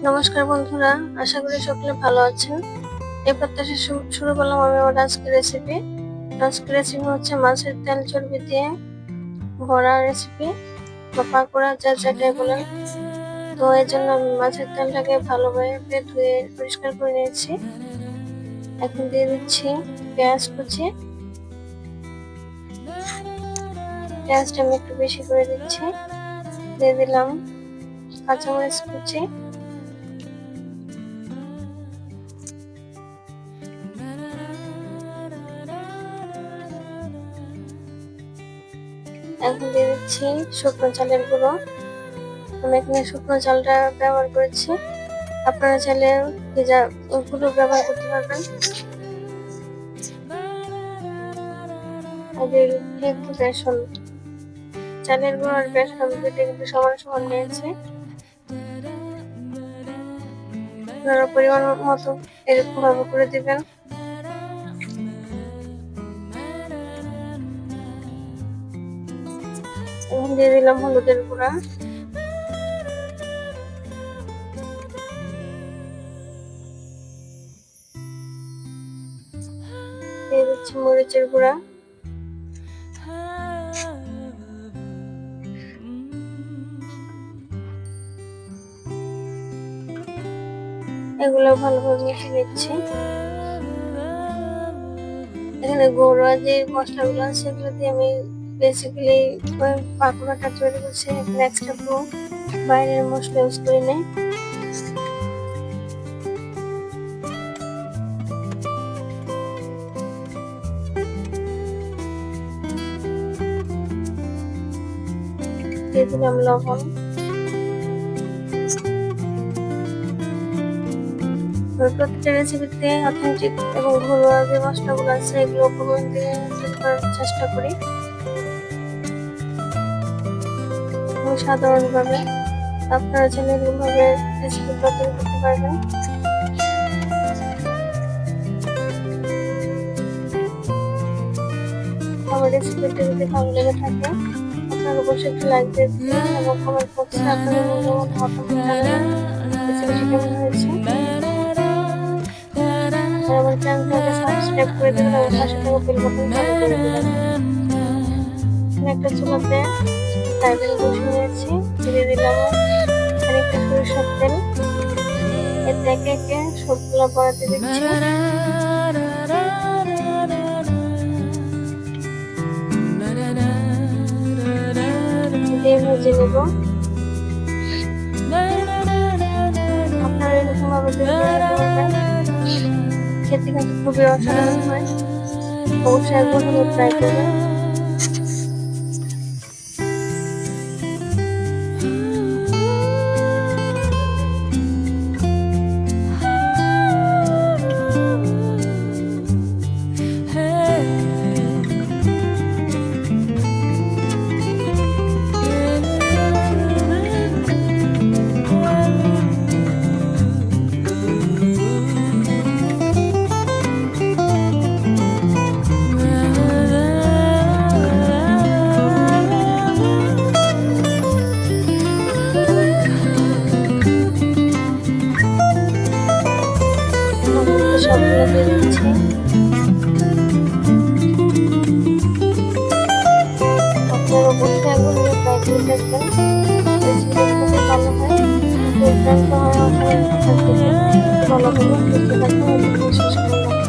নমস্কার বন্ধুরা, আশা করি সকলে ভালো আছেন। এই প্রত্যাশা শুরু করলাম আমি আমার আজকের রেসিপি। আজকের রেসিপি হচ্ছে মাছের তেল চর্বি দিয়ে বড়া রেসিপি বা পাকোড়া, যা যেটাই বলেন। তো এর জন্য আমি মাছের তেলটাকে ভালোভাবে ধুয়ে পরিষ্কার করে নিয়েছি। এখন দিয়ে দিচ্ছি পেঁয়াজ কুচি। পেঁয়াজটা আমি একটু বেশি করে দিচ্ছি। দিয়ে দিলাম কাঁচামরিচ কুচি। এখন দিয়ে দিচ্ছি শুকনো চালের গুঁড়ো। আমি এখানে শুকনো চালটা ব্যবহার করেছি, আপনারা চাইলে ভেজা গুঁড়ো ব্যবহার করতে পারবেন। আর একটু বেসন, চালের গুঁড়ো আর বেসন দুটো কিন্তু সমান সমান নিয়েছি। আপনারা পরিমাণ মতো এরকম ভাবে করে দিবেন। এখন দিয়ে দিলাম হলুদের গুঁড়া, দিয়ে দিচ্ছি মরিচের গুঁড়া, এগুলো ভালোভাবে মিশিয়ে নিচ্ছি। এখানে ঘরোয়া যে মশলাগুলো আছে সেগুলো দিয়ে আমি বেসিক্যালি পাকোড়াটা তৈরি করছি। এখানে এক্সট্রা কোনো বাইরের মশলা ইউজ করি নাই। দিয়ে দিলাম লবণ। প্রত্যেকটা রেসিপিতে অথেন্টিক এবং ঘরোয়া যে মশলাগুলো আছে এগুলো উপকরণ দিয়ে তৈরি করার চেষ্টা করি সাধারণভাবে। আপনারা চাইলে এরকমভাবে রেসিপিগুলো তৈরি করতে পারবেন। আমার রেসিপিটা যদি ভালো লেগে থাকে আপনারা অবশ্যই একটু লাইক দিয়ে দিন এবং কমেন্ট বক্সে আপনাদের মূল্যবান মতামত জানাবেন রেসিপিটি কেমন হয়েছে। আর আমার চ্যানেলটাকে সাবস্ক্রাইব করে দেবেন এবং পাশে থাকা বেল বাটন চালু করে দেবেন। একটা চুলাতে তাইবেল বসিয়ে নিয়েছি, দিয়ে দিলাম খানিকটা সরিষার তেল। এতে একে একে সবগুলো বড়াতে দিচ্ছি। দিয়ে ভেজে নেব। আপনারা এরকম ভাবে খেতে কিন্তু খুবই অসাধারণ হয়। অবশ্যই একবার হলেও ট্রাই করবেন। সবগুলো দিয়ে দিচ্ছি। আপনারা অবশ্যই একবার হলে ট্রাই করে দেখবেন। রেসিপিটা খুবই ভালো হয়, দুর্দান্ত হয়। ভালো হবে, সুস্থ থাকবেন। শেষ করলাম।